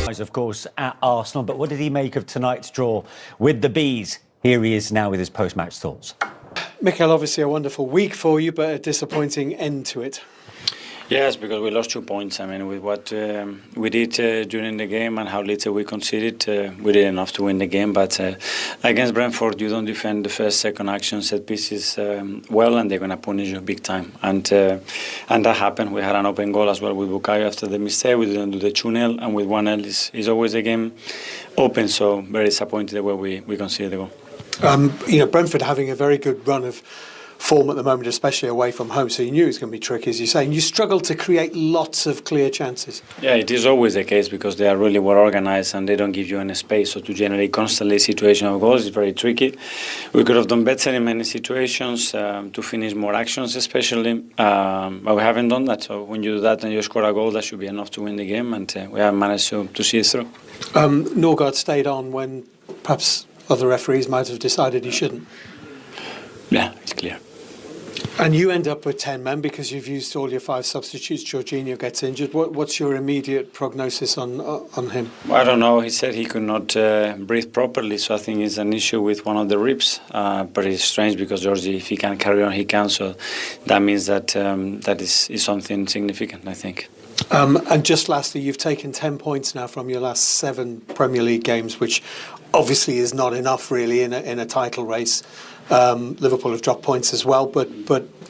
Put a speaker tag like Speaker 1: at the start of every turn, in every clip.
Speaker 1: Of course, at Arsenal, but what did he make of tonight's draw with the Bees? Here he is now with his post-match thoughts.
Speaker 2: Mikel, obviously a wonderful week for you, but a disappointing end to it.
Speaker 3: Yes, because we lost 2 points. I mean, with what we did during the game and how little we conceded, we did enough to win the game. But against Brentford, you don't defend the first, second action, set pieces well, and they're going to punish you big time. And that happened. We had an open goal as well with Bukayo after the mistake. We didn't do the 2-0, and with 1-0 is always the game open. So very disappointed the way we conceded the goal.
Speaker 2: Brentford having a very good run of form at the moment, especially away from home, so you knew it was going to be tricky, as you say, and you struggled to create lots of clear chances.
Speaker 3: Yeah, it is always the case because they are really well organised and they don't give you any space, so to generate constantly situational goals is very tricky. We could have done better in many situations to finish more actions especially, but we haven't done that. So when you do that and you score a goal, that should be enough to win the game, and we haven't managed to see it through.
Speaker 2: Norgard stayed on when perhaps other referees might have decided he shouldn't.
Speaker 3: Yeah, it's clear.
Speaker 2: And you end up with 10 men because you've used all your 5 substitutes. Jorginho gets injured. What's your immediate prognosis on him?
Speaker 3: I don't know. He said he could not breathe properly, so I think it's an issue with one of the ribs. But it's strange because Georgie, if he can carry on, he can. So that means that that is something significant, I think.
Speaker 2: And just lastly, you've taken 10 points now from your last 7 Premier League games, which obviously is not enough really in a title race. Liverpool have dropped points as well, but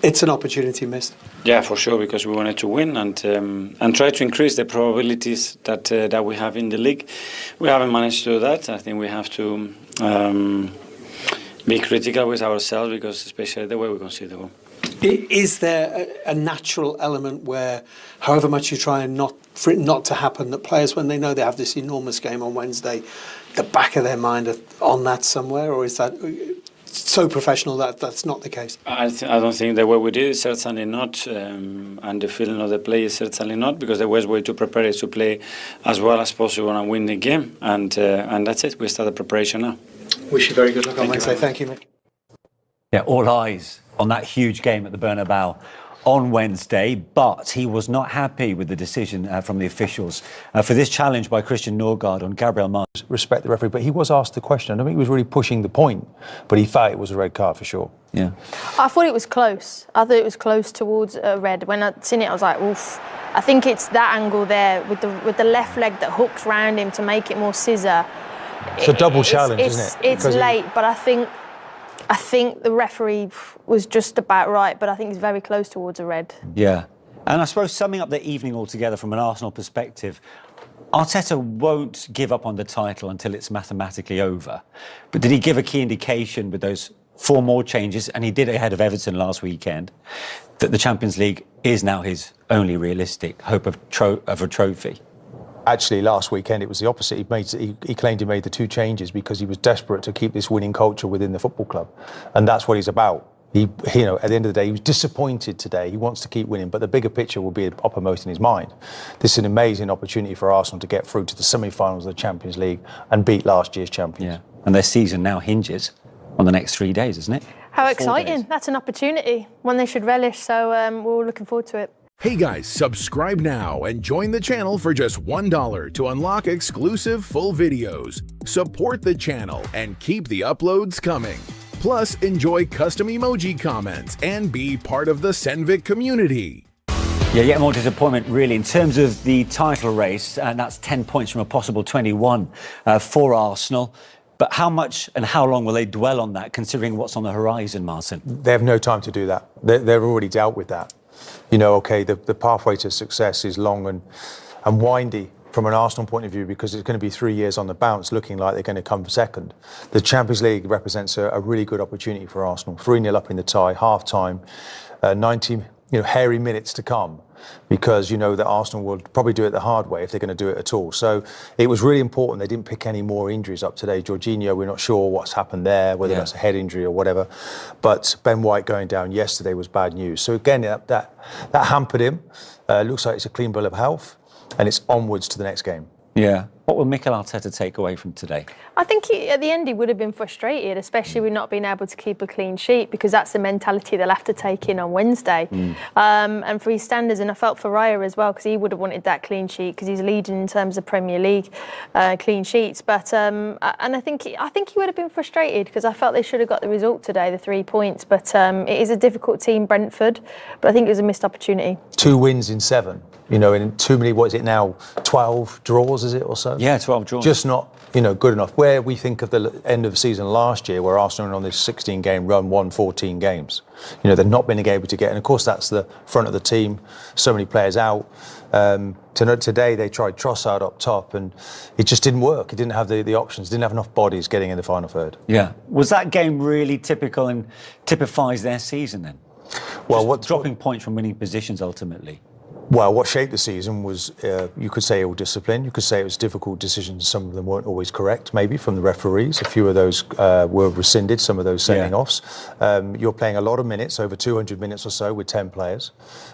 Speaker 2: it's an opportunity missed.
Speaker 3: Yeah, for sure, because we wanted to win and try to increase the probabilities that we have in the league. We haven't managed to do that. I think we have to be critical with ourselves, because especially the way we concede the goal.
Speaker 2: Is there a natural element where, however much you try and for it not to happen, that players, when they know they have this enormous game on Wednesday, the back of their mind are on that somewhere, or is that so professional that that's not the case? I
Speaker 3: don't think the way we did it, certainly not, and the feeling of the play is certainly not, because the best way to prepare is to play as well as possible and win the game, and that's it. We start the preparation now.
Speaker 2: Wish you very good luck on Wednesday. Thank you, Mick.
Speaker 1: Yeah, all eyes on that huge game at the Bernabeu on Wednesday, but he was not happy with the decision from the officials for this challenge by Christian Norgard on Gabriel Martinez.
Speaker 4: Respect the referee, but he was asked the question. I don't think he was really pushing the point, but he felt it was a red card for sure.
Speaker 1: Yeah,
Speaker 5: I thought it was close. I thought it was close towards red. When I'd seen it, I was like, oof. I think it's that angle there with the left leg that hooks round him to make it more scissor.
Speaker 4: It's a double challenge, isn't it?
Speaker 5: It's late, but I think the referee was just about right, but I think he's very close towards a red.
Speaker 1: Yeah. And I suppose summing up the evening altogether from an Arsenal perspective, Arteta won't give up on the title until it's mathematically over. But did he give a key indication with those 4 more changes, and he did it ahead of Everton last weekend, that the Champions League is now his only realistic hope of a trophy?
Speaker 4: Actually, last weekend it was the opposite. He claimed he made the 2 changes because he was desperate to keep this winning culture within the football club, and that's what he's about. He at the end of the day, he was disappointed today. He wants to keep winning, but the bigger picture will be uppermost in his mind. This is an amazing opportunity for Arsenal to get through to the semi-finals of the Champions League and beat last year's champions.
Speaker 1: Yeah, and their season now hinges on the next 3 days, isn't it?
Speaker 5: How exciting! That's an opportunity, one they should relish. So we're all looking forward to it.
Speaker 6: Hey guys, subscribe now and join the channel for just $1 to unlock exclusive full videos. Support the channel and keep the uploads coming. Plus, enjoy custom emoji comments and be part of the Senvic community.
Speaker 1: Yeah, yet more disappointment really in terms of the title race, and that's 10 points from a possible 21 for Arsenal. But how much and how long will they dwell on that, considering what's on the horizon, Martin?
Speaker 4: They have no time to do that. They've already dealt with that. The pathway to success is long and windy from an Arsenal point of view, because it's going to be 3 years on the bounce looking like they're going to come second. The Champions League represents a really good opportunity for Arsenal. 3-0 up in the tie, half-time, 90 hairy minutes to come, because that Arsenal will probably do it the hard way if they're going to do it at all. So it was really important they didn't pick any more injuries up today. Jorginho, we're not sure what's happened there, whether that's a head injury or whatever. But Ben White going down yesterday was bad news. So again, that hampered him. Looks like it's a clean bill of health, and it's onwards to the next game.
Speaker 1: Yeah. What will Mikel Arteta take away from today?
Speaker 5: I think at the end he would have been frustrated, especially with not being able to keep a clean sheet, because that's the mentality they'll have to take in on Wednesday. And for his standards, and I felt for Raya as well, because he would have wanted that clean sheet, because he's leading in terms of Premier League clean sheets. But and I think he would have been frustrated, because I felt they should have got the result today, the 3 points. But it is a difficult team, Brentford. But I think it was a missed opportunity.
Speaker 4: 2 wins in 7. You know, in too many, what is it now, 12 draws, is it, or so?
Speaker 1: Yeah, 12 draws.
Speaker 4: Just not, good enough. Where we think of the end of the season last year, where Arsenal on this 16-game run won 14 games. They've not been able to get, and of course that's the front of the team, so many players out. Today they tried Trossard up top, and it just didn't work. It didn't have the options, didn't have enough bodies getting in the final third.
Speaker 1: Yeah. Was that game really typical and typifies their season then? Well, dropping points from winning positions ultimately?
Speaker 4: Well, what shaped the season was, you could say, ill-discipline. You could say it was difficult decisions. Some of them weren't always correct, maybe, from the referees. A few of those were rescinded, some of those sending-offs. You're playing a lot of minutes, over 200 minutes or so, with 10 players.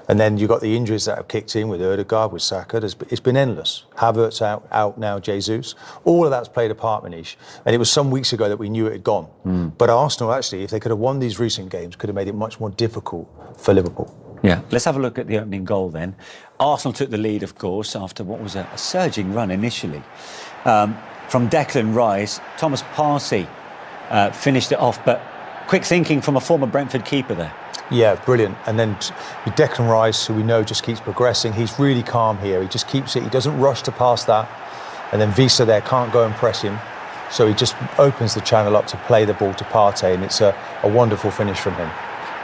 Speaker 4: And then you've got the injuries that have kicked in with Ødegaard, with Saka. It's been endless. Havertz out now, Jesus. All of that's played a part, Manish. And it was some weeks ago that we knew it had gone. But Arsenal, actually, if they could have won these recent games, could have made it much more difficult for Liverpool.
Speaker 1: Yeah, let's have a look at the opening goal then. Arsenal took the lead, of course, after what was a surging run initially. From Declan Rice, Thomas Partey finished it off, but quick thinking from a former Brentford keeper there.
Speaker 4: Yeah, brilliant. And then with Declan Rice, who we know just keeps progressing, he's really calm here. He just keeps it, he doesn't rush to pass that. And then Visa there can't go and press him. So he just opens the channel up to play the ball to Partey, and it's a wonderful finish from him.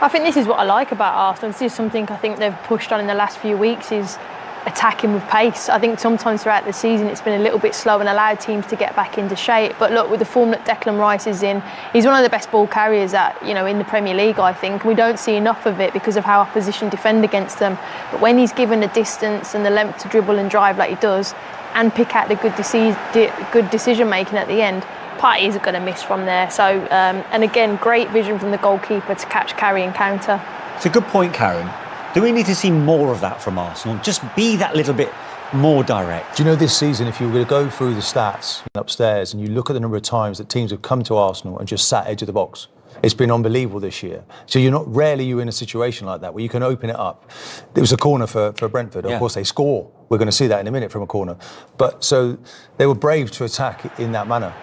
Speaker 5: I think this is what I like about Arsenal. This is something I think they've pushed on in the last few weeks, is attacking with pace. I think sometimes throughout the season it's been a little bit slow and allowed teams to get back into shape. But look, with the form that Declan Rice is in, he's one of the best ball carriers in the Premier League, I think. We don't see enough of it because of how opposition defend against them. But when he's given the distance and the length to dribble and drive like he does, and pick out the good decision making at the end, Partey isn't going to miss from there. So, and again, great vision from the goalkeeper to catch, carry and counter.
Speaker 1: It's a good point, Karen. Do we need to see more of that from Arsenal? Just be that little bit more direct.
Speaker 4: Do you know, this season, if you were to go through the stats upstairs and you look at the number of times that teams have come to Arsenal and just sat edge of the box, it's been unbelievable this year. So you're in a situation like that where you can open it up. It was a corner for Brentford. Of course, they score. We're going to see that in a minute from a corner. But so they were brave to attack in that manner.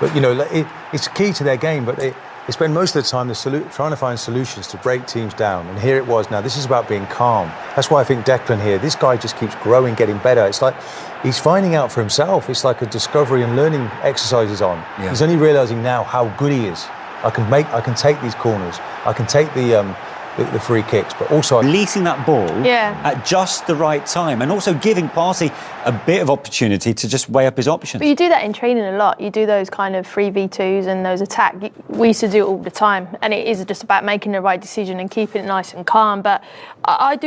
Speaker 4: But, it's key to their game, but they spend most of the time trying to find solutions to break teams down. And here it was. Now, this is about being calm. That's why I think Declan here, this guy just keeps growing, getting better. It's like he's finding out for himself. It's like a discovery and learning exercises on. Yeah. He's only realising now how good he is. I can take these corners. I can take the free kicks, but also
Speaker 1: releasing that ball at just the right time, and also giving Partey a bit of opportunity to just weigh up his options.
Speaker 5: But you do that in training a lot. You do those kind of 3v2s and those attack. We used to do it all the time, and it is just about making the right decision and keeping it nice and calm. But I do